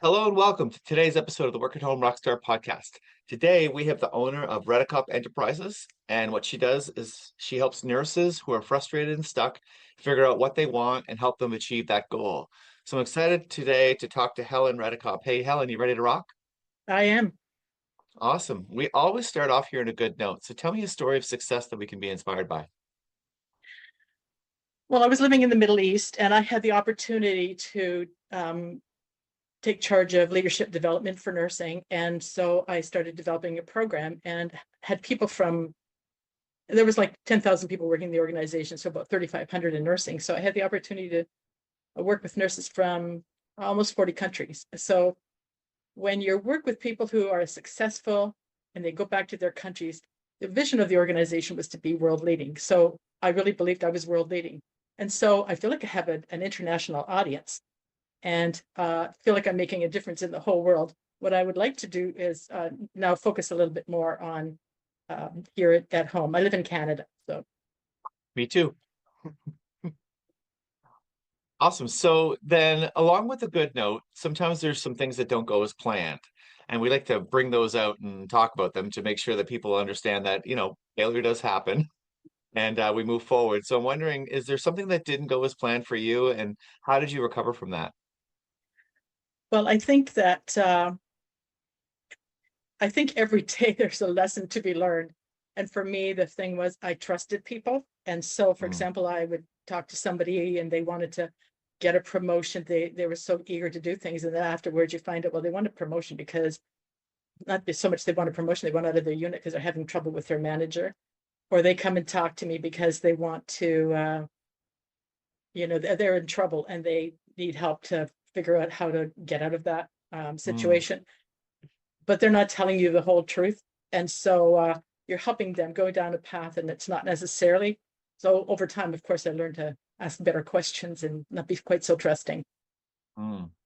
Hello and welcome to today's episode of the Work at Home Rockstar Podcast. Today we have the owner of Redekopp Enterprises, and what she does is she helps nurses who are frustrated and stuck figure out what they want and help them achieve that goal. So I'm excited today to talk to Helen Redekopp. Hey Helen, you ready to rock? I am. Awesome. We always start off here in a good note. So tell me a story of success that we can be inspired by. Well, I was living in the Middle East and I had the opportunity to take charge of leadership development for nursing. And so I started developing a program and had people there was like 10,000 people working in the organization, so about 3,500 in nursing. So I had the opportunity to work with nurses from almost 40 countries. So when you work with people who are successful and they go back to their countries, the vision of the organization was to be world leading. So I really believed I was world leading. And so I feel like I have an international audience and feel like I'm making a difference in the whole world. What I would like to do is now focus a little bit more on here at home. I live in Canada, so. Me too. Awesome. So then, along with a good note, sometimes there's some things that don't go as planned. And we like to bring those out and talk about them to make sure that people understand that, failure does happen and we move forward. So I'm wondering, is there something that didn't go as planned for you and how did you recover from that? Well, I think every day there's a lesson to be learned. And for me, the thing was I trusted people. And so, for Mm, example, I would talk to somebody and they wanted to get a promotion. They were so eager to do things. And then afterwards you find out, well, they want a promotion because not so much they want a promotion, they want out of their unit because they're having trouble with their manager. Or they come and talk to me because they want to, they're in trouble and they need help to figure out how to get out of that mm. situation, but they're not telling you the whole truth. And so you're helping them go down a path and it's not necessarily. So over time, of course, I learned to ask better questions and not be quite so trusting.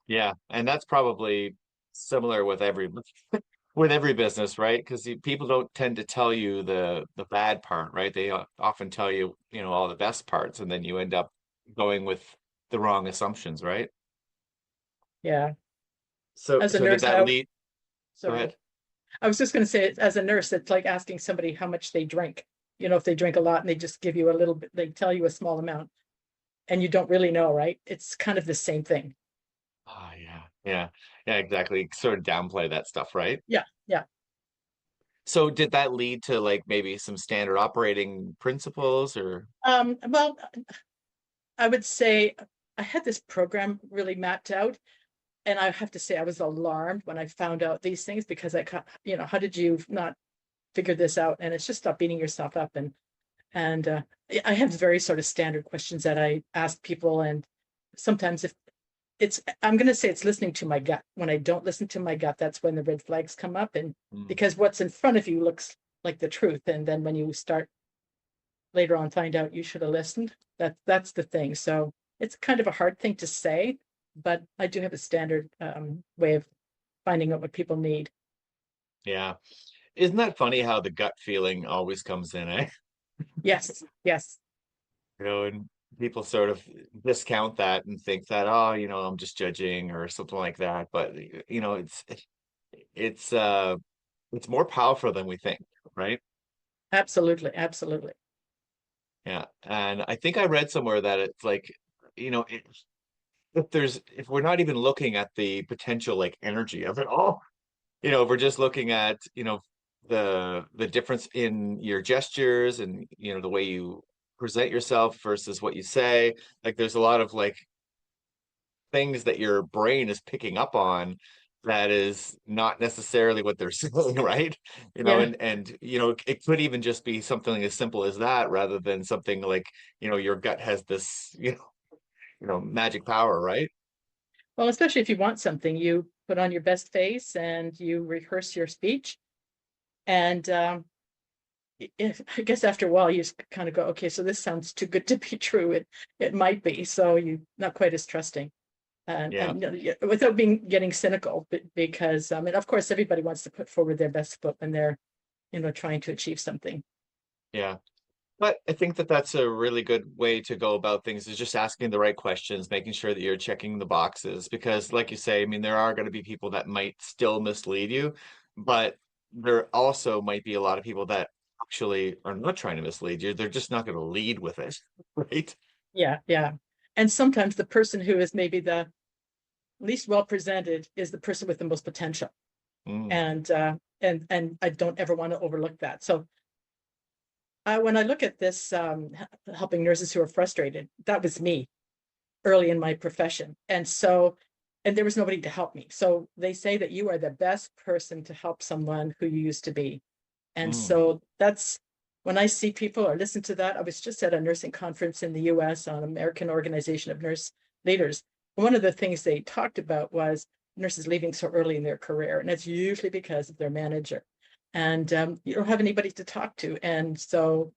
Yeah, and that's probably similar with every with every business, right? Because people don't tend to tell you the bad part, right? They often tell you, all the best parts, and then you end up going with the wrong assumptions, right? Yeah. So As a so did nurse, that lead? Go sorry, ahead. I was just going to say, as a nurse, it's like asking somebody how much they drink. If they drink a lot and they just give you a little bit, they tell you a small amount and you don't really know, right? It's kind of the same thing. Oh yeah, yeah, yeah, exactly. Sort of downplay that stuff, right? Yeah. Yeah. So did that lead to like maybe some standard operating principles or? Well, I would say I had this program really mapped out. And I have to say, I was alarmed when I found out these things because how did you not figure this out? And it's just stop beating yourself up. And I have very sort of standard questions that I ask people. And sometimes if I'm going to say it's listening to my gut. When I don't listen to my gut, that's when the red flags come up. And Mm, because what's in front of you looks like the truth. And then when you start later on, find out you should have listened, that's the thing. So it's kind of a hard thing to say, but I do have a standard way of finding out what people need. yeah. Isn't that funny how the gut feeling always comes in, eh? Yes, yes, And people sort of discount that and think that, oh, I'm just judging or something like that. But it's uh it's more powerful than we think, right? absolutely, absolutely. Yeah. And I think I read somewhere that it's like, you know, it, if we're not even looking at the potential like energy of it all, if we're just looking at, the difference in your gestures and the way you present yourself versus what you say, like there's a lot of like things that your brain is picking up on that is not necessarily what they're saying, right? Yeah. And it could even just be something as simple as that rather than something like, your gut has this, magic power, right? Well, especially if you want something, you put on your best face and you rehearse your speech. And I guess after a while, you just kind of go, okay, so this sounds too good to be true. It might be. So you're not quite as trusting. Yeah. And without getting cynical, because and of course everybody wants to put forward their best foot when they're trying to achieve something. Yeah. But I think that that's a really good way to go about things is just asking the right questions, making sure that you're checking the boxes. Because, like you say, I mean, there are going to be people that might still mislead you, but there also might be a lot of people that actually are not trying to mislead you. They're just not going to lead with it, right? Yeah, yeah. And sometimes the person who is maybe the least well presented is the person with the most potential. Mm, And I don't ever want to overlook that. So when I look at this, helping nurses who are frustrated, that was me early in my profession. And there was nobody to help me. So they say that you are the best person to help someone who you used to be. And mm. so that's when I see people or listen to that. I was just at a nursing conference in the US on American Organization of Nurse Leaders. One of the things they talked about was nurses leaving so early in their career. And it's usually because of their manager. And you don't have anybody to talk to. And so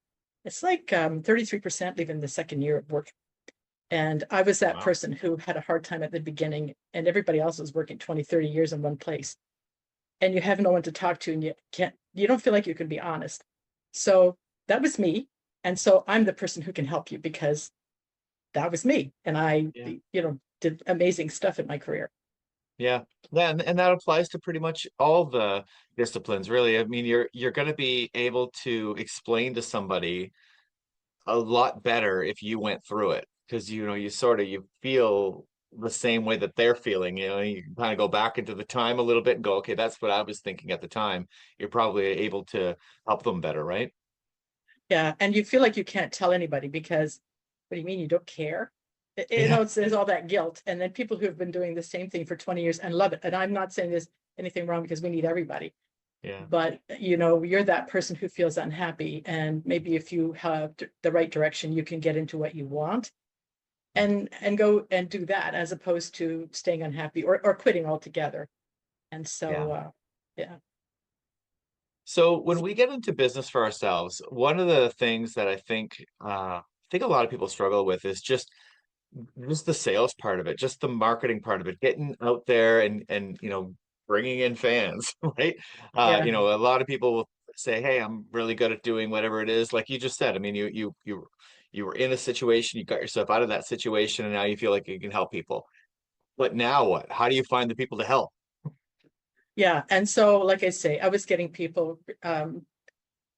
it's like 33% leave in the second year of work. And I was that Wow. person who had a hard time at the beginning, and everybody else was working 20, 30 years in one place. And you have no one to talk to, and you don't feel like you can be honest. So that was me. And so I'm the person who can help you because that was me. And I, Yeah. did amazing stuff in my career. Yeah. Yeah, and that applies to pretty much all the disciplines, really. I mean, you're going to be able to explain to somebody a lot better if you went through it because you sort of you feel the same way that they're feeling. You can kind of go back into the time a little bit and go, okay, that's what I was thinking at the time. You're probably able to help them better, right? Yeah. And you feel like you can't tell anybody because what do you mean you don't care? Yeah. There's all that guilt. And then people who have been doing the same thing for 20 years and love it. And I'm not saying there's anything wrong because we need everybody. Yeah. But you're that person who feels unhappy, and maybe if you have the right direction, you can get into what you want and go and do that as opposed to staying unhappy or quitting altogether. And so Yeah. yeah. So when we get into business for ourselves, one of the things that I think a lot of people struggle with is just the sales part of it, just the marketing part of it, getting out there and bringing in fans, right? Yeah, A lot of people will say, "Hey, I'm really good at doing whatever it is." Like you just said, I mean, you were in a situation, you got yourself out of that situation, and now you feel like you can help people. But now what? How do you find the people to help? yeah. And so like I say, I was getting people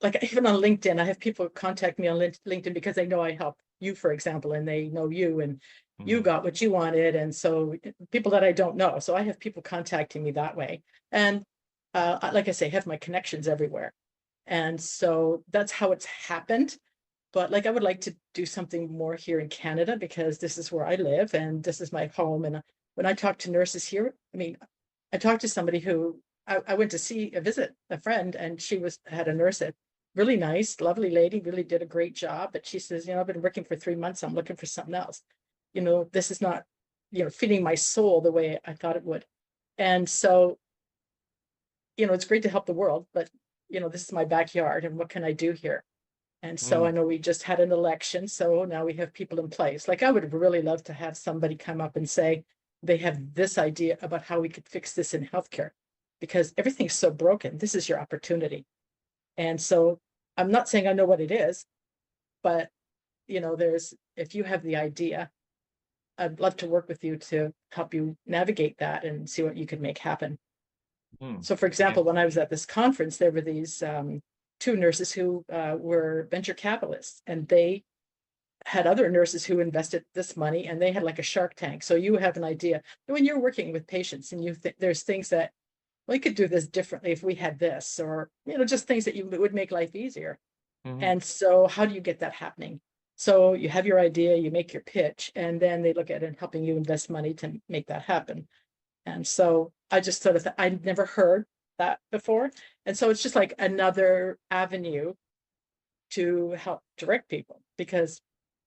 like even on LinkedIn, I have people contact me on LinkedIn because they know I help you, for example, and they know you and you Mhm. got what you wanted. And so people that I don't know. So I have people contacting me that way. And like I say, have my connections everywhere. And so that's how it's happened. But like I would like to do something more here in Canada because this is where I live and this is my home. And when I talk to nurses here, I mean, I talked to somebody who I went to see a visit a friend, and she had a nurse at really nice, lovely lady, really did a great job. But she says, I've been working for 3 months. I'm looking for something else. This is not, feeding my soul the way I thought it would. And so, it's great to help the world, but this is my backyard and what can I do here? And so I Mm, know we just had an election, so now we have people in place. Like I would really love to have somebody come up and say they have this idea about how we could fix this in healthcare because everything's so broken. This is your opportunity. And so I'm not saying I know what it is, but there's if you have the idea, I'd love to work with you to help you navigate that and see what you could make happen. mm. So, for Yeah. example, when I was at this conference, there were these two nurses who were venture capitalists, and they had other nurses who invested this money, and they had like a shark tank. So you have an idea when you're working with patients, and you think there's things that we could do this differently if we had this, or just things that you would make life easier. Mhm. And so, how do you get that happening? So you have your idea, you make your pitch, and then they look at it and helping you invest money to make that happen. And so I just sort of, I'd never heard that before. And so it's just like another avenue to help direct people because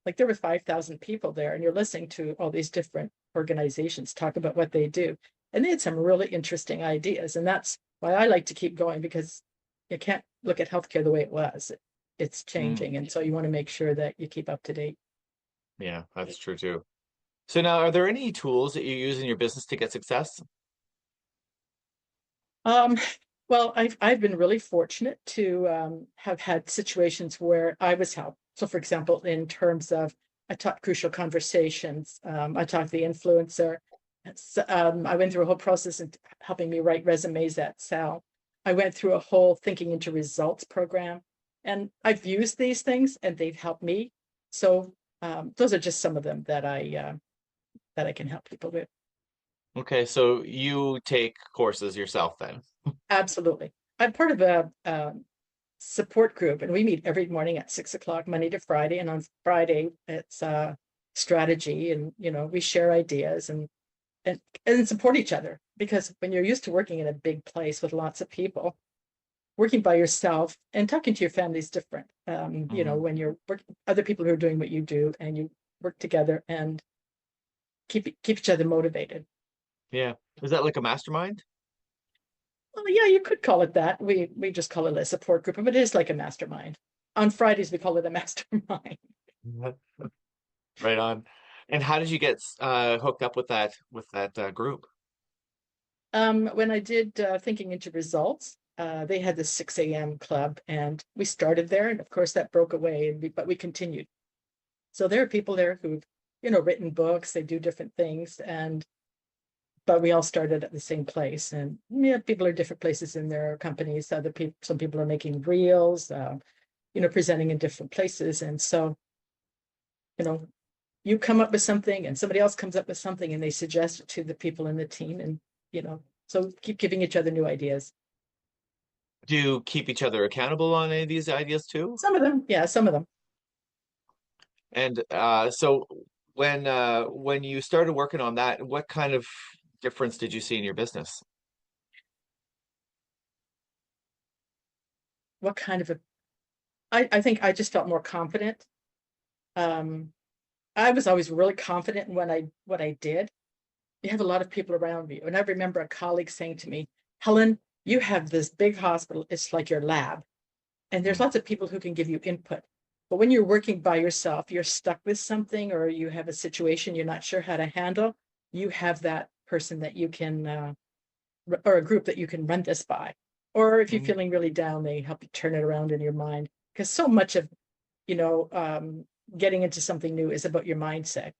like there were 5,000 people there and you're listening to all these different organizations talk about what they do. And they had some really interesting ideas. And that's why I like to keep going because you can't look at healthcare the way it was. It's Mm. changing. And so you want to make sure that you keep up to date. Yeah, that's true too. So now, are there any tools that you use in your business to get success? Um, well, I've been really fortunate to have had situations where I was helped. So for example, in terms of, I taught crucial conversations. I taught the influencer. I went through a whole process in helping me write resumes at Sal. I went through a whole thinking into results program, and I've used these things and they've helped me. So those are just some of them that I can help people with. Okay, so you take courses yourself then. Absolutely. I'm part of a support group, and we meet every morning at 6 o'clock, Monday to Friday. And on Friday, it's strategy, and we share ideas and support each other. Because when you're used to working in a big place with lots of people, working by yourself and talking to your family is different. When you're working, other people who are doing what you do, and you work together and keep each other motivated. Yeah. Is that like a mastermind? Well, yeah, you could call it that. We just call it a support group, but it is like a mastermind. On Fridays, we call it a mastermind. Right on. And how did you get hooked up with that group? When I did thinking into results, they had the 6 a.m. club, and we started there, and of course that broke away, but we continued. So there are people there who've written books, they do different things, but we all started at the same place. And yeah, people are different places in their companies. Some people are making reels, presenting in different places. And so, you come up with something and somebody else comes up with something, and they suggest it to the people in the team. And, so keep giving each other new ideas. Do you keep each other accountable on any of these ideas too? Some of them, yeah, some of them. And so when you started working on that, what kind of difference did you see in your business? What kind of I think I just felt more confident. Um, I was always really confident in what I did. You have a lot of people around you. And I remember a colleague saying to me, Helen, you have this big hospital. It's like your lab. And there's Mm, lots of people who can give you input. But when you're working by yourself, you're stuck with something, or you have a situation you're not sure how to handle, you have that person that you can, or a group that you can run this by. Or if you're mm, feeling really down, they help you turn it around in your mind. Because so much of, you know, getting into something new is about your mindset.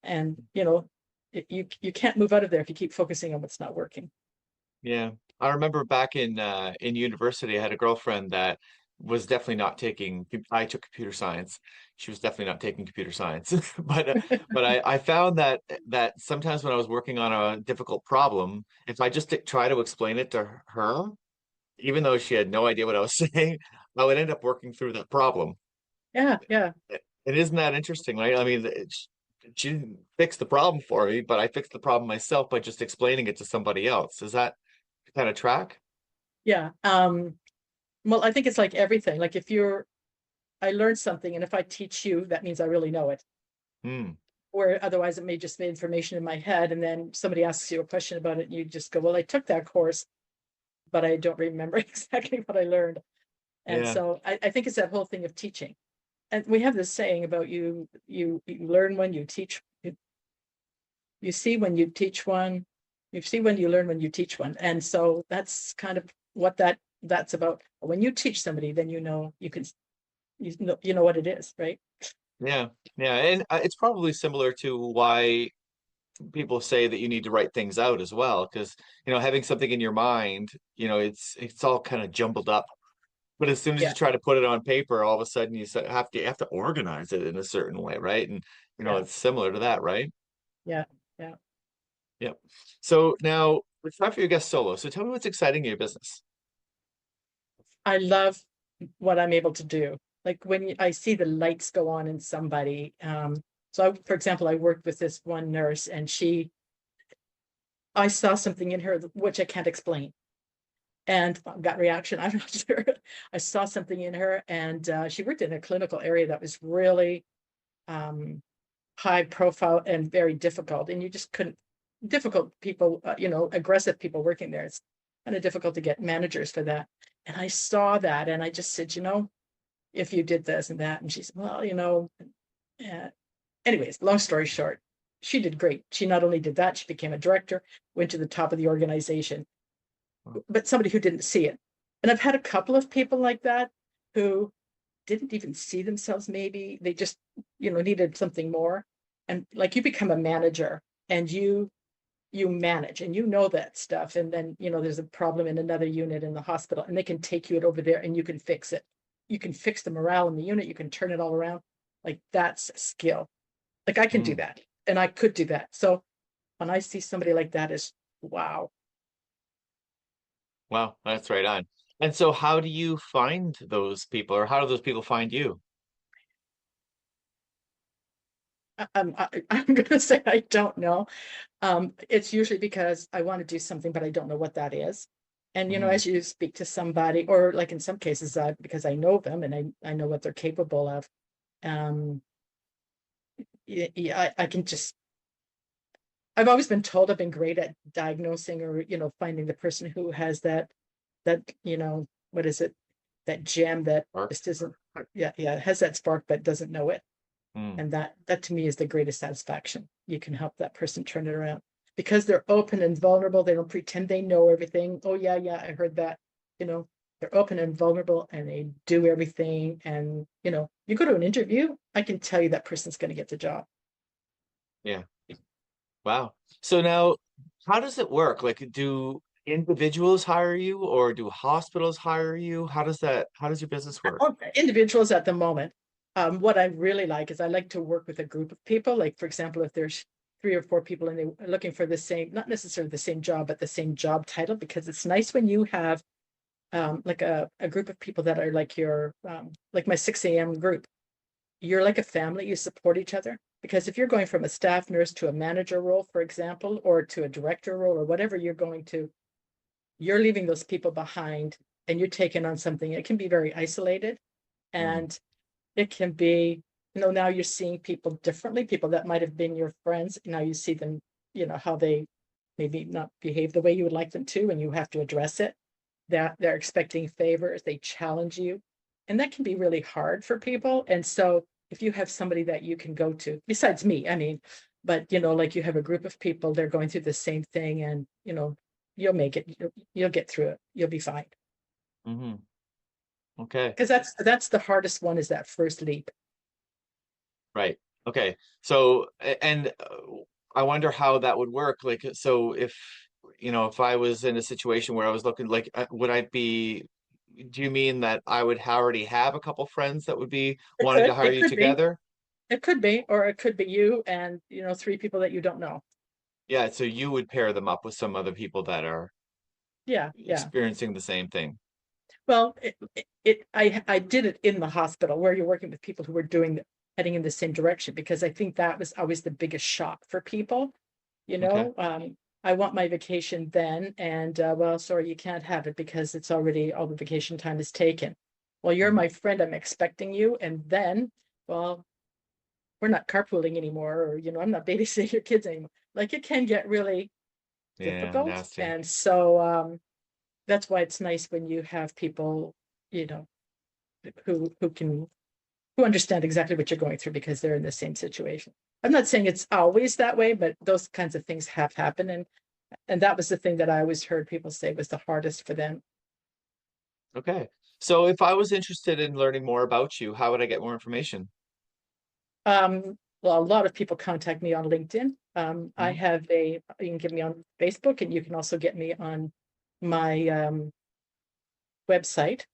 And, you can't move out of there if you keep focusing on what's not working. yeah. I remember back in university, I had a girlfriend that was definitely not taking, I took computer science. She was definitely not taking computer science. But I found that sometimes when I was working on a difficult problem, if I just try to explain it to her, even though she had no idea what I was saying, I would end up working through that problem. Yeah, yeah. And isn't that interesting, right? I mean, she didn't fix the problem for me, but I fixed the problem myself by just explaining it to somebody else. Is that kind of track? Yeah. Well, I think it's like everything. Like I learned something, and if I teach you, that means I really know it. Hmm. Or otherwise, it may just be information in my head, and then somebody asks you a question about it, and you just go, "Well, I took that course, but I don't remember exactly what I learned." And Yeah. so I think it's that whole thing of teaching. And we have this saying about you learn when you teach, you see when you teach one, you see when you learn when you teach one. And so that's kind of what that's about. When you teach somebody, then you know what it is, right? Yeah. Yeah. And it's probably similar to why people say that you need to write things out as well, because having something in your mind, it's all kind of jumbled up. But as soon as you Yeah, try to put it on paper, all of a sudden you have to organize it in a certain way, right? And yeah, it's similar to that, right? yeah, yeah. Yep. So now it's time for your guest solo. So tell me what's exciting in your business. I love what I'm able to do. Like when I see the lights go on in somebody. For example, I worked with this one nurse, and I saw something in her which I can't explain, and got reaction. I'm not sure. I saw something in her, and she worked in a clinical area that was really um, high profile and very difficult. And you just couldn't, difficult people, aggressive people working there. It's kind of difficult to get managers for that. And I saw that, and I just said, if you did this and that. And she said, well, uh, anyways, long story short, she did great. She not only did that, she became a director, went to the top of the organization, but somebody who didn't see it. And I've had a couple of people like that who didn't even see themselves, maybe they just, needed something more. And like you become a manager and you manage and that stuff. And then, there's a problem in another unit in the hospital and they can take you over there and you can fix it. You can fix the morale in the unit. You can turn it all around. Like that's a skill. Like I can do Mm. that and I could do that. So when I see somebody like that is wow. Wow, that's right on. And so how do you find those people, or how do those people find you? I'm going to say I don't know. It's usually because I want to do something, but I don't know what that is. And Hmm. as you speak to somebody, or like in some cases, because I know them and I know what they're capable of, um, yeah, I can just. I've always been told I've been great at diagnosing or finding the person who has that what is it, that gem that Mark? just isn't, yeah, has that spark but doesn't know it. Mm. And that to me is the greatest satisfaction. You can help that person turn it around because they're open and vulnerable. They don't pretend they know everything. Oh yeah, I heard that. You know, they're open and vulnerable and they do everything. And you go to an interview, I can tell you that person's going to get the job. Yeah. Wow. So now, how does it work? Like, do individuals hire you, or do hospitals hire you? How does your business work? Individuals at the moment. What I really like is I like to work with a group of people. Like, for example, if there's 3 or 4 people and they're looking for the same, not necessarily the same job, but the same job title, because it's nice when you have like a group of people that are like your, like my 6 a.m. group. You're like a family, you support each other. Because if you're going from a staff nurse to a manager role, for example, or to a director role, or whatever you're going to, you're leaving those people behind and you're taking on something. It can be very isolated Mm. and it can be, now you're seeing people differently, people that might have been your friends. Now you see them, how they maybe not behave the way you would like them to, and you have to address it. That they're expecting favors, they challenge you. And that can be really hard for people. And so if you have somebody that you can go to, besides me, I mean, but like you have a group of people, they're going through the same thing, and you'll make it, you'll get through it, you'll be fine. Hmm. Okay. Because that's the hardest one, is that first leap. Right. Okay. So, and I wonder how that would work. Like, so if I was in a situation where I was looking, like, would I be, do you mean that I would already have a couple friends that would be It wanting to could, hire it you could be, together? or it could be you and 3 people that you don't know. Yeah. So you would pair them up with some other people that are Yeah. experiencing the same thing. Well, I did it in the hospital where you're working with people who were heading in the same direction, because I think that was always the biggest shock for people. You Okay. know, um, I want my vacation then, and well, sorry, you can't have it because it's already, all the vacation time is taken. Well, you're Mhm. my friend, I'm expecting you, and then, well, we're not carpooling anymore, or I'm not babysitting your kids anymore. Like it can get really Yeah, difficult, nasty. and so that's why it's nice when you have people, you know, who understand exactly what you're going through because they're in the same situation. I'm not saying it's always that way, but those kinds of things have happened, and that was the thing that I always heard people say was the hardest for them. Okay. So if I was interested in learning more about you, how would I get more information? Well, a lot of people contact me on LinkedIn. I Mhm. have you can get me on Facebook, and you can also get me on my website.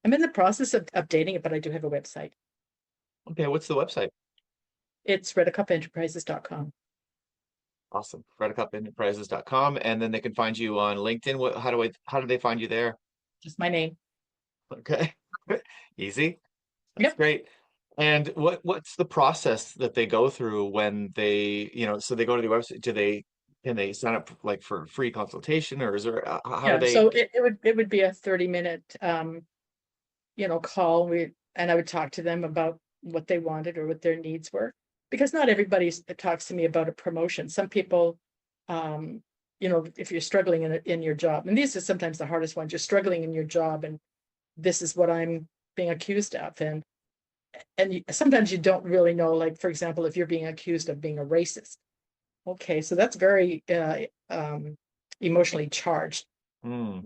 I'm in the process of updating it, but I do have a website. Okay, what's the website? It's redekoppenterprises.com. Awesome. Redekoppenterprises.com, and then they can find you on LinkedIn. How do they find you there? Just my name. Okay. Easy. That's Yep. great. And what's the process that they go through when so they go to the website, can they sign up like for free consultation, or is there how do Yeah. they So it would be a 30-minute call. And I would talk to them about what they wanted or what their needs were. Because not everybody talks to me about a promotion. Some people, if you're struggling in your job, and these are sometimes the hardest ones, you're struggling in your job, and this is what I'm being accused of. And sometimes you don't really know, like, for example, if you're being accused of being a racist. Okay, so that's very emotionally charged. Hmm.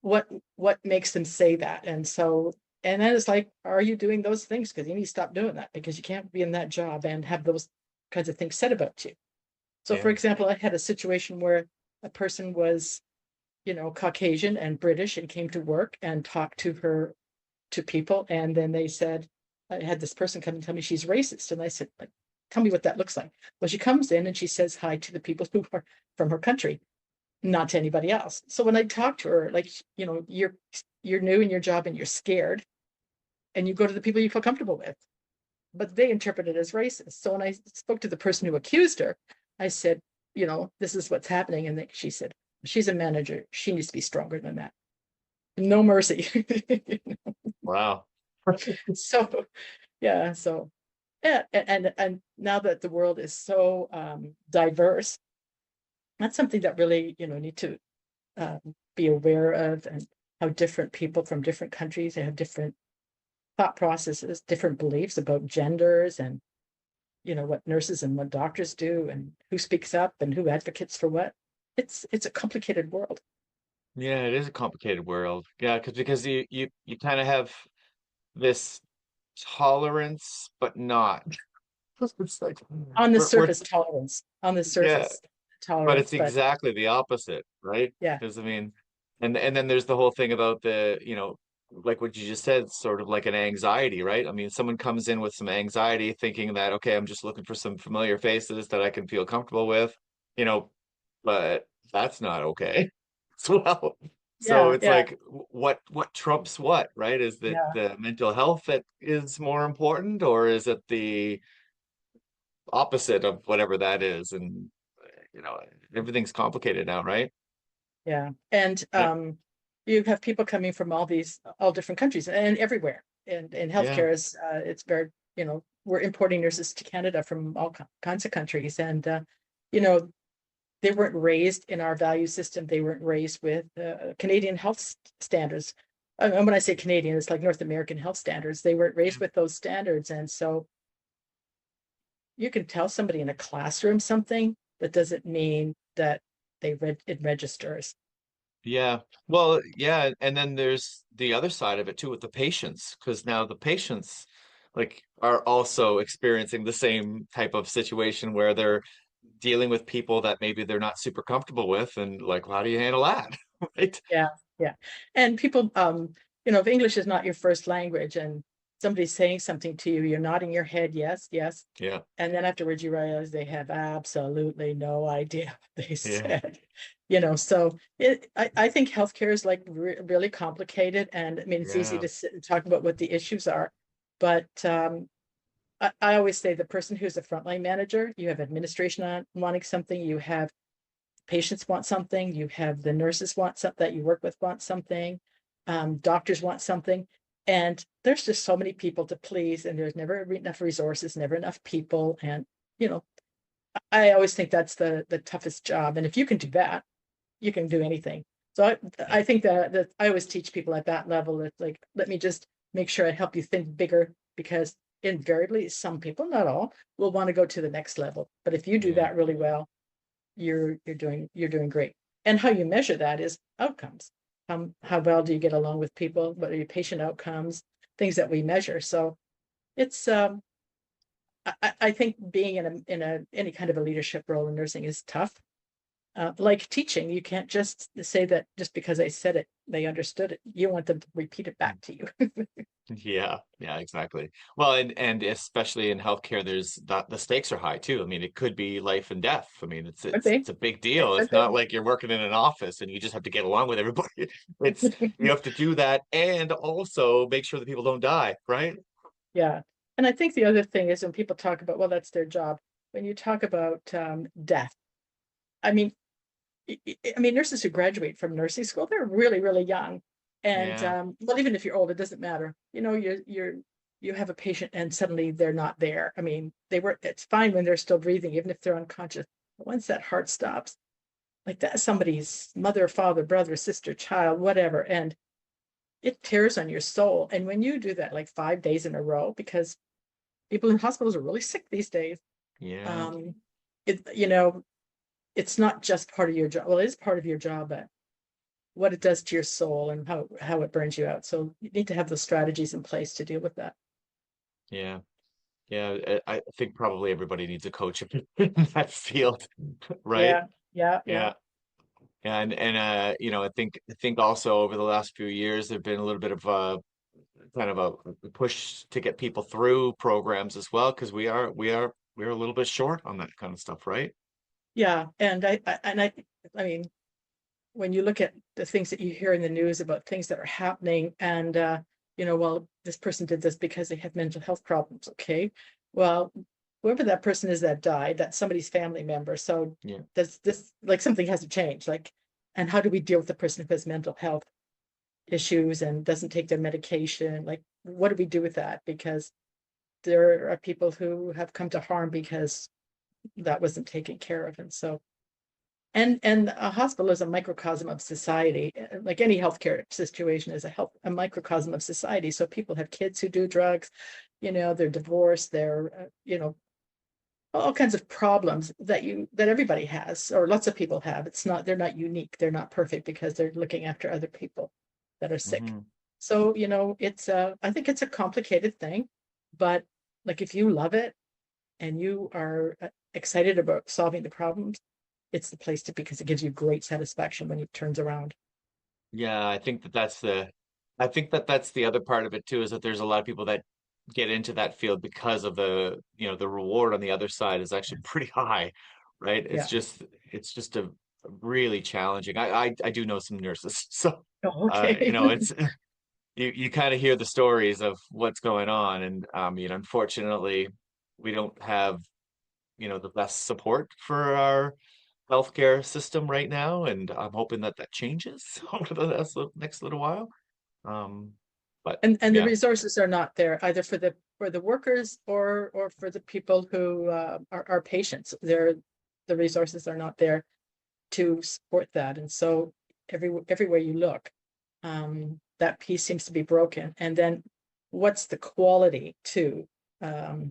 What what makes them say that? And so And then it's like, are you doing those things? Because you need to stop doing that, because you can't be in that job and have those kinds of things said about you. So, for Yeah. example, I had a situation where a person was, Caucasian and British, and came to work and talked to people. And then they said, I had this person come and tell me she's racist. And I said, like, tell me what that looks like. Well, she comes in and she says hi to the people who are from her country, not to anybody else. So when I talk to her, like, you're new in your job and you're scared, and you go to the people you feel comfortable with, but they interpret it as racist. So when I spoke to the person who accused her, I said, this is what's happening. And she said, she's a manager. She needs to be stronger than that. No mercy. Wow. So, yeah. So, yeah. And now that the world is so diverse, that's something that really, need to be aware of, and how different people from different countries, they have different thought processes, different beliefs about genders, and what nurses and what doctors do, and who speaks up and who advocates for what. It's a complicated world. Yeah, it is a complicated world. Yeah, because you kind of have this tolerance, but not. It's like On the we're surface tolerance, on the yeah, surface but tolerance, it's but exactly the opposite, right? yeah, Because I mean, and then there's the whole thing about like what you just said, sort of like an anxiety, right? I mean, someone comes in with some anxiety, thinking that, okay, I'm just looking for some familiar faces that I can feel comfortable with, you know, but that's not okay as well. So yeah, it's yeah, like what trumps what, right? Is that yeah, the mental health that is more important, or is it the opposite of whatever that is? And you know, everything's complicated now, right? yeah. And Yeah, you have people coming from all different countries and everywhere. And in yeah, healthcare is it's very, we're importing nurses to Canada from all kinds of countries. And you know, they weren't raised in our value system. They weren't raised with Canadian health standards. And when I say Canadian, it's like North American health standards. They weren't raised with those standards. And so you can tell somebody in a classroom something, that doesn't mean that it registers. yeah. Well, yeah, and then there's the other side of it too with the patients, because now the patients like are also experiencing the same type of situation where they're dealing with people that maybe they're not super comfortable with, and like, how do you handle that? Right? Yeah, yeah. And people, if English is not your first language and somebody's saying something to you, you're nodding your head, yes, yes. Yeah, And then afterwards you realize they have absolutely no idea what they yeah, said. So I think healthcare is like really complicated. And I mean, it's easy yeah, to sit and talk about what the issues are. But I always say the person who's a frontline manager, you have administration on wanting something, you have patients want something, you have the nurses want something that you work with want something, doctors want something, and there's just so many people to please, and there's never enough resources, never enough people, and you know, I always think that's the toughest job, and if you can do that, you can do anything. So I think that I always teach people at that level that, like, let me just make sure I help you think bigger, because invariably some people, not all, will want to go to the next level. But if you do yeah, that really well, you're doing great. And how you measure that is outcomes. How well do you get along with people? What are your patient outcomes? Things that we measure. So it's I think being in a any kind of a leadership role in nursing is tough. Like teaching, you can't just say that just because I said it, they understood it. You want them to repeat it back to you. yeah, yeah, exactly. Well, and especially in healthcare, there's the stakes are high too. I mean, it could be life and death. I mean, Could it's be. it's a big It deal. could It's be. not like you're working in an office and you just have to get along with everybody. It's you have to do that and also make sure that people don't die, right? Yeah. And I think the other thing is when people talk about, well, that's their job. When you talk about death, I mean, nurses who graduate from nursing school, they're really, really young. And Yeah, well, even if you're old, it doesn't matter. You have a patient and suddenly they're not there. I mean, it's fine when they're still breathing, even if they're unconscious. But once that heart stops, like that's somebody's mother, father, brother, sister, child, whatever. And it tears on your soul. And when you do that like 5 days in a row, because people in hospitals are really sick these days, yeah, um, it, you know, it's not just part of your job. Well, it is part of your job, but what it does to your soul and how it burns you out. So you need to have the strategies in place to deal with that. Yeah. Yeah. I think probably everybody needs a coach in that field, right? Yeah, yeah, yeah. Yeah. I think also over the last few years there've been a little bit of a kind of a push to get people through programs as well, because we're a little bit short on that kind of stuff, right? Yeah. I mean, when you look at the things that you hear in the news about things that are happening and well, this person did this because they have mental health problems. Okay. Well, whoever that person is that died, that's somebody's family member. So Yeah. does this, like, something has to change? Like, and how do we deal with the person who has mental health issues and doesn't take their medication? Like, what do we do with that? Because there are people who have come to harm because that wasn't taken care of. And so and a hospital is a microcosm of society. Like any healthcare situation is a microcosm of society. So people have kids who do drugs, they're divorced, they're all kinds of problems that everybody has, or lots of people have. They're not unique, they're not perfect because they're looking after other people that are sick. Hmm. So it's I think it's a complicated thing, but like if you love it and you are excited about solving the problems, it's the place to be because it gives you great satisfaction when it turns around. Yeah, I think that that's the other part of it too, is that there's a lot of people that get into that field because of the reward on the other side is actually pretty high, right? Yeah. It's just a really challenging. I do know some nurses, so Oh, okay. it's you kind of hear the stories of what's going on, and unfortunately, we don't have the best support for our healthcare system right now, and I'm hoping that that changes over the next little while. Um, but And the yeah. resources are not there either for the workers or for the people who are patients. The resources are not there to support that. And so everywhere you look, that piece seems to be broken. And then what's the quality too, of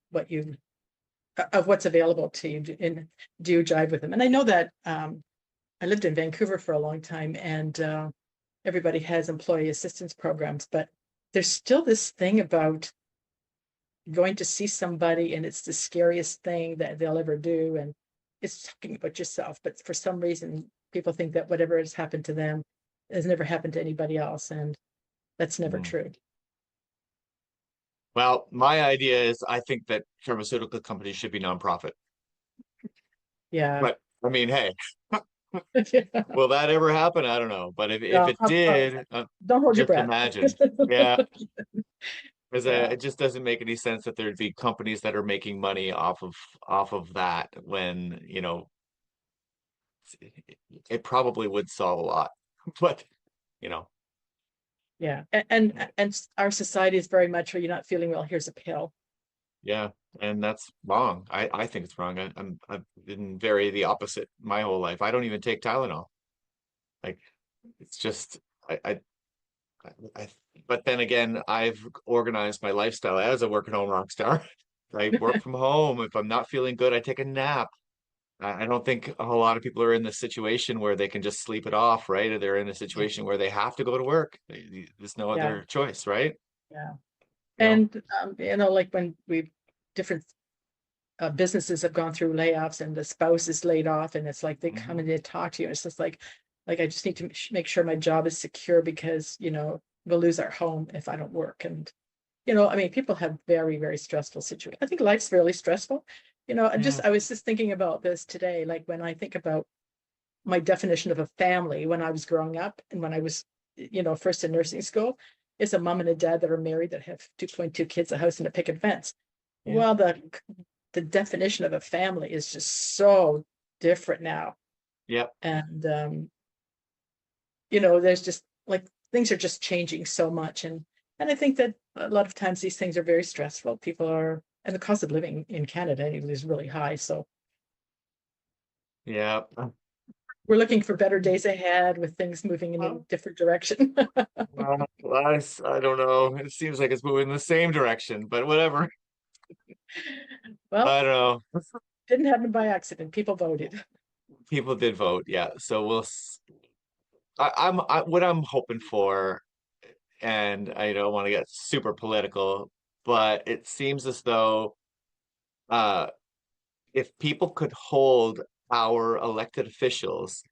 what you of what's available to you, and do you jive with them? And I know that I lived in Vancouver for a long time, and everybody has employee assistance programs, but there's still this thing about going to see somebody, and it's the scariest thing that they'll ever do. And it's talking about yourself, but for some reason, people think that whatever has happened to them has never happened to anybody else, and that's never Mhm. true. Well, my idea is I think that pharmaceutical companies should be nonprofit. Yeah. But I mean, hey, will that ever happen? I don't know. But if No, it did, don't hold your just breath. imagine. Yeah, because Yeah. it just doesn't make any sense that there'd be companies that are making money off of that when, it probably would solve a lot. But, you know, Yeah. And our society is very much, where you're not feeling well, here's a pill. yeah, and that's wrong. I think it's wrong. I've been very the opposite my whole life. I don't even take Tylenol. Like, it's just I I I but then again, I've organized my lifestyle as a work at home rock star. I work from home. If I'm not feeling good, I take a nap. I don't think a whole lot of people are in this situation where they can just sleep it off, right? Or they're in a Yeah. situation where they have to go to work. There's no Yeah. other choice, right? Yeah. You know? And like when we different businesses have gone through layoffs and the spouse is laid off, and it's like they come Hmm. and they talk to you. It's just like I just need to make sure my job is secure because we'll lose our home if I don't work. And I mean, people have very, very stressful situations. I think life's really stressful. Yeah. I was just thinking about this today. Like when I think about my definition of a family when I was growing up and when I was, first in nursing school, it's a mom and a dad that are married that have 2.2 kids, a house, and a picket fence. Yeah. Well, the definition of a family is just so different now. Yep. And there's just like things are just changing so much. And I think that a lot of times these things are very stressful. And the cost of living in Canada is really high. So Yeah. we're looking for better days ahead with things moving in a different direction. I don't know. It seems like it's moving in the same direction, but whatever. Well, I don't know. didn't happen by accident. People voted. People did vote, yeah. So what I'm hoping for, and I don't want to get super political, but it seems as though uh, if people could hold our elected officials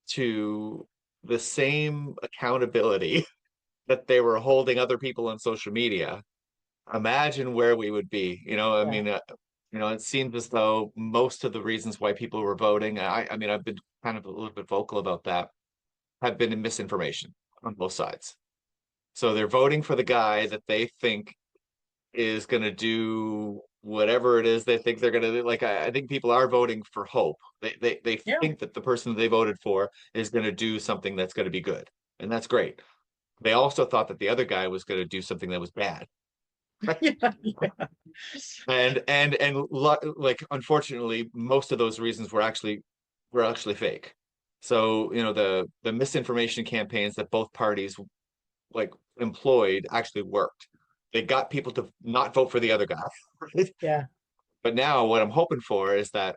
to the same accountability that they were holding other people on social media, imagine where we would be. I Yeah. mean, it seems as though most of the reasons why people were voting, I mean, I've been kind of a little bit vocal about that, have been in misinformation on both sides. So they're voting for the guy that they think is going to do whatever it is they think they're going to do. Like, I think people are voting for hope. They Yeah. think that the person that they voted for is going to do something that's going to be good, and that's great. They also thought that the other guy was going to do something that was bad. Yeah. Yeah. Like, unfortunately, most of those reasons were actually fake. So, the misinformation campaigns that both parties like employed actually worked. They got people to not vote for the other guy. Right? Yeah. But now what I'm hoping for is that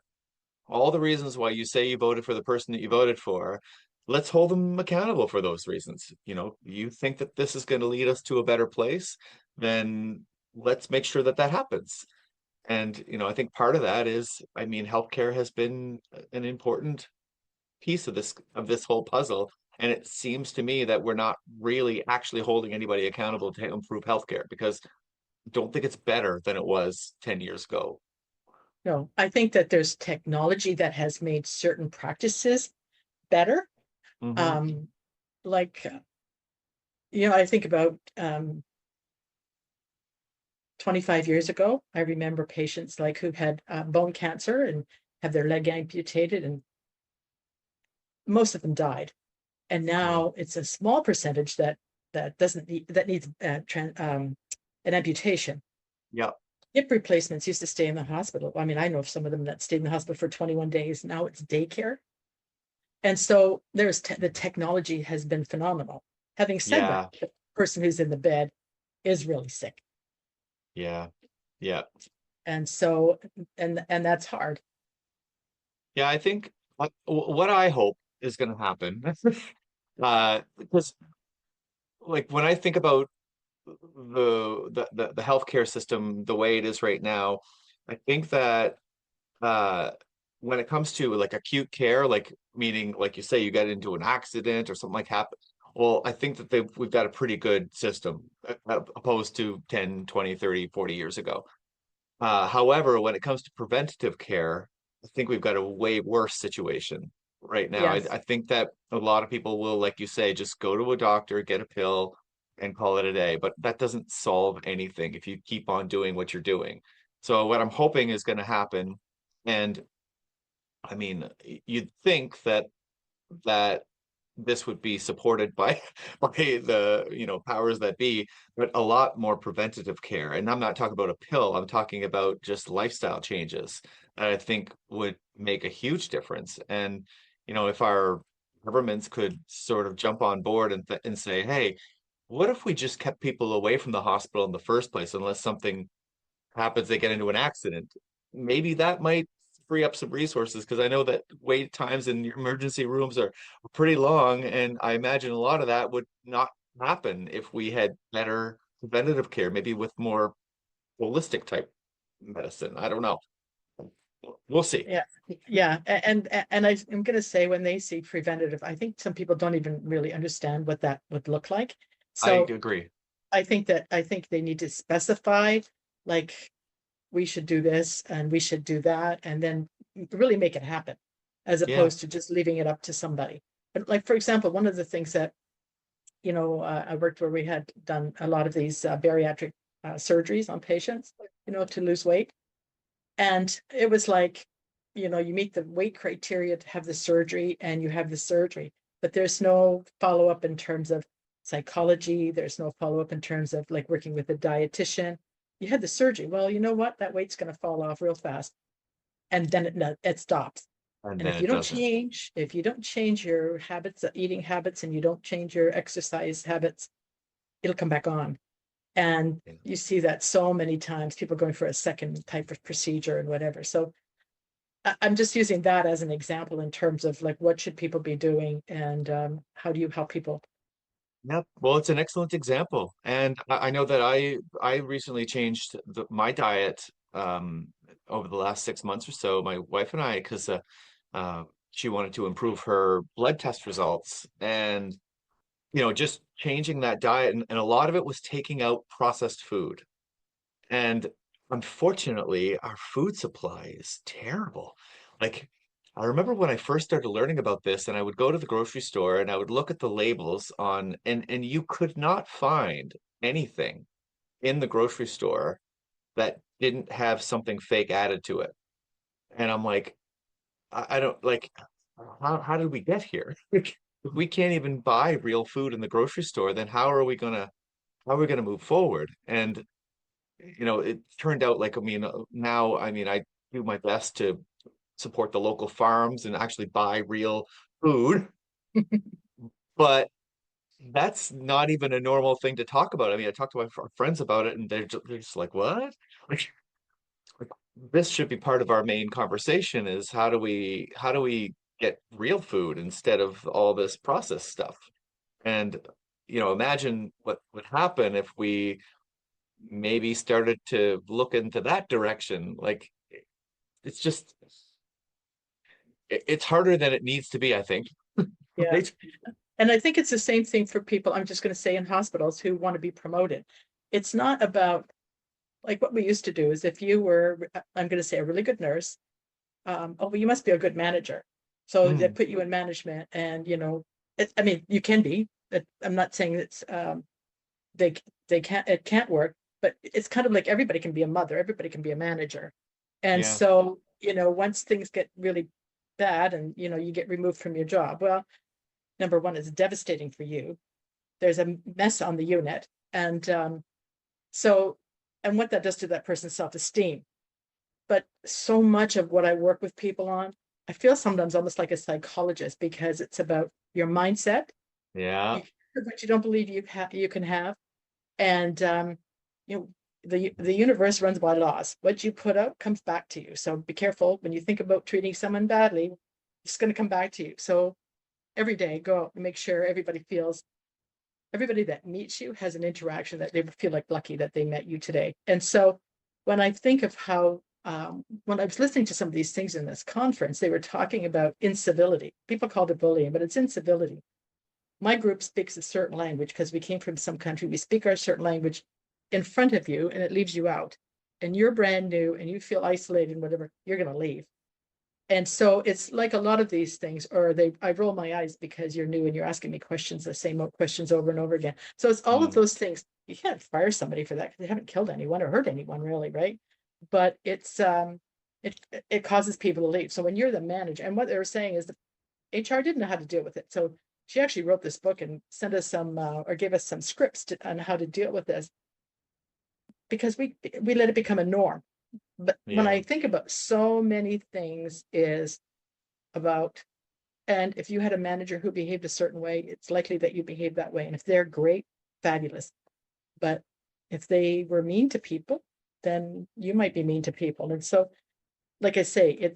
all the reasons why you say you voted for the person that you voted for, let's hold them accountable for those reasons. You think that this is going to lead us to a better place, then let's make sure that that happens. And, I think part of that is, I mean, healthcare has been an important piece of this whole puzzle. And it seems to me that we're not really actually holding anybody accountable to improve healthcare, because I don't think it's better than it was 10 years ago. No, I think that there's technology that has made certain practices better. Hmm. Um, like, I think about 25 years ago, I remember patients like who had bone cancer and have their leg amputated, and most of them died. And Yeah. now it's a small percentage that doesn't need that needs an amputation. Yeah. Hip replacements used to stay in the hospital. I mean, I know of some of them that stayed in the hospital for 21 days. Now it's daycare. And so the technology has been phenomenal. Having said that, Yeah. the person who's in the bed is really sick. Yeah. Yeah. And so, and that's hard. Yeah. I think what I hope is going to happen, because like when I think about the healthcare system the way it is right now, I think that uh when it comes to like acute care, like meaning like you say you get into an accident or something like happen, well, I think that we've got a pretty good system, opposed to 10, 20, 30, 40 years ago. However, when it comes to preventative care, I think we've got a way worse situation right now. I, Yes. I think that a lot of people will, like you say, just go to a doctor, get a pill, and call it a day. But that doesn't solve anything if you keep on doing what you're doing. So what I'm hoping is going to happen, and I mean, you'd think that this would be supported by by the powers that be, but a lot more preventative care. And I'm not talking about a pill, I'm talking about just lifestyle changes that I think would make a huge difference. And if our governments could sort of jump on board and say, hey, what if we just kept people away from the hospital in the first place, unless something happens, they get into an accident, maybe that might free up some resources, because I know that wait times in emergency rooms are pretty long, and I imagine a lot of that would not happen if we had better preventative care, maybe with more holistic type medicine. I don't know. We'll see. Yeah. Yeah. And I'm going to say, when they see preventative, I think some people don't even really understand what that would look like. I So agree. I think they need to specify, like, we should do this and we should do that, and then really make it happen, as Yeah. opposed to just leaving it up to somebody. But like, for example, one of the things that, I worked where we had done a lot of these bariatric surgeries on patients, to lose weight. And it was like, you meet the weight criteria to have the surgery, and you have the surgery, but there's no follow-up in terms of psychology. There's no follow-up in terms of like working with a dietitian. You had the surgery. Well, you know what? That weight's going to fall off real fast. And then it stops. And And then if you it don't doesn't. change, if you don't change your habits, eating habits, and you don't change your exercise habits, it'll come back on. And you see that so many times, people going for a second type of procedure and whatever. So I'm just using that as an example in terms of like what should people be doing and how do you help people? Yep. Well, it's an excellent example. And I know that I recently changed my diet over the last 6 months or so, my wife and I, because she wanted to improve her blood test results. And, just changing that diet. And a lot of it was taking out processed food. And unfortunately, our food supply is terrible. Like, I remember when I first started learning about this, and I would go to the grocery store and I would look at the labels on, and you could not find anything in the grocery store that didn't have something fake added to it. And I'm like, I don't like, how did we get here? If we can't even buy real food in the grocery store, then how are we gonna move forward? And it turned out like, I mean, now, I mean, I do my best to support the local farms and actually buy real food, but that's not even a normal thing to talk about. I mean, I talked to my friends about it, and they're just like, "What?" Like, like, this should be part of our main conversation is how do we get real food instead of all this processed stuff? And imagine what would happen if we maybe started to look into that direction. Like, it's just it's harder than it needs to be, I think. Yeah. Right? And I think it's the same thing for people, I'm just going to say in hospitals who want to be promoted. It's not about like what we used to do is if you were, I'm going to say a really good nurse, oh, well, you must be a good manager. So they Mm, put you in management and, I mean, you can be, I'm not saying it's, they, it can't work, but it's kind of like everybody can be a mother, everybody can be a manager. And yeah. so, once things get really bad and, you get removed from your job, well, number one, it's devastating for you. There's a mess on the unit. And so, and what that does to that person's self-esteem. But so much of what I work with people on, I feel sometimes almost like a psychologist because it's about your mindset, Yeah. you, what you don't believe you can have, and you know the universe runs by laws. What you put out comes back to you. So be careful when you think about treating someone badly. It's going to come back to you. So every day, go out and make sure everybody that meets you has an interaction that they feel like lucky that they met you today. And so when I think of how, when I was listening to some of these things in this conference, they were talking about incivility. People called it bullying, but it's incivility. My group speaks a certain language because we came from some country. We speak our certain language in front of you and it leaves you out. And you're brand new and you feel isolated and whatever, you're going to leave. And so it's like a lot of these things, or I roll my eyes because you're new and you're asking me questions, the same questions over and over again. So it's all of Mm, those things. You can't fire somebody for that because they haven't killed anyone or hurt anyone really, right? But it causes people to leave. So when you're the manager, and what they were saying is the HR didn't know how to deal with it. So she actually wrote this book and sent us some or gave us some scripts on how to deal with this because we let it become a norm. But when yeah. I think about so many things is about, and if you had a manager who behaved a certain way, it's likely that you behave that way. And if they're great, fabulous. But if they were mean to people, then you might be mean to people. And so, like I say,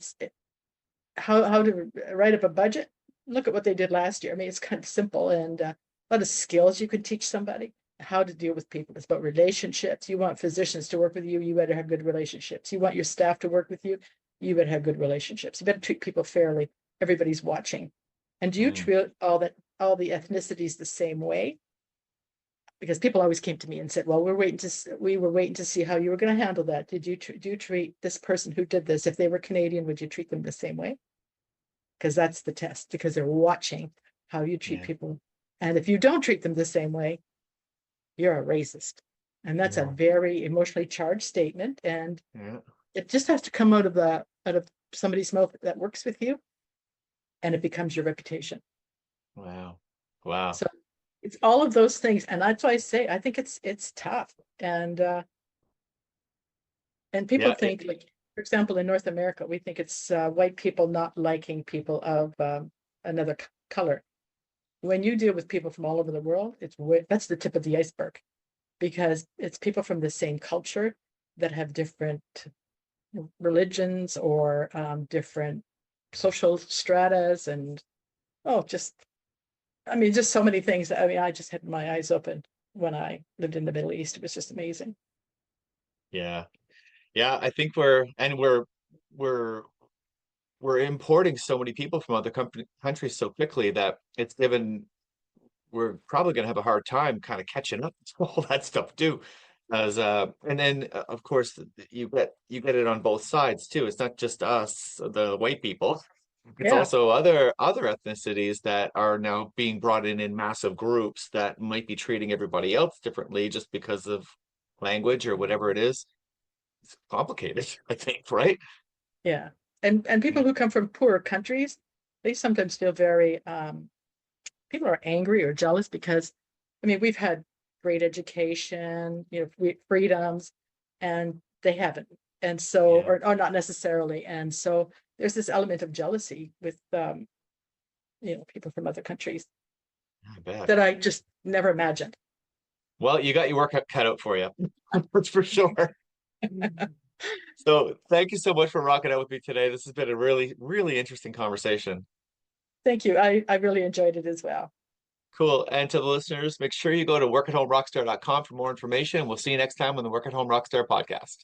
how to write up a budget. Look at what they did last year. I mean, it's kind of simple and a lot of skills you could teach somebody how to deal with people. It's about relationships. You want physicians to work with you, you better have good relationships. You want your staff to work with you, you better have good relationships. You better treat people fairly. Everybody's watching. And do you Mm, treat all the ethnicities the same way? Because people always came to me and said, "Well, we were waiting to see how you were going to handle that. Did you treat this person who did this? If they were Canadian, would you treat them the same way?" Because that's the test, because they're watching how you treat yeah. people. And if you don't treat them the same way, you're a racist. And that's a Yeah. very emotionally charged statement. And Yeah. it just has to come out of somebody's mouth that works with you, and it becomes your reputation. Wow. Wow. So it's all of those things. And that's why I say I think it's tough. And people Yeah. think like, for example, in North America, we think it's white people not liking people of another color. When you deal with people from all over the world, that's the tip of the iceberg because it's people from the same culture that have different religions or different social stratas, and just just so many things. I just had my eyes open when I lived in the Middle East. It was just amazing. Yeah. Yeah, I think we're we're importing so many people from other countries so quickly that it's given we're probably going to have a hard time kind of catching up to all that stuff too. As and then of course you get it on both sides too. It's not just us, the white people. It's Yeah, also other ethnicities that are now being brought in massive groups that might be treating everybody else differently just because of language or whatever it is. It's complicated, I think, right? yeah. And people who come from poorer countries, they sometimes feel very people are angry or jealous because we've had great education, freedoms, and they haven't. And so, Yeah, or not necessarily. And so there's this element of jealousy with people from other countries I bet. that I just never imagined. Well, you got your work cut out for you. That's for sure. So thank you so much for rocking out with me today. This has been a really, really interesting conversation. Thank you. I really enjoyed it as well. Cool. And to the listeners, make sure you go to workathomerockstar.com for more information. We'll see you next time on the Work at Home Rockstar podcast.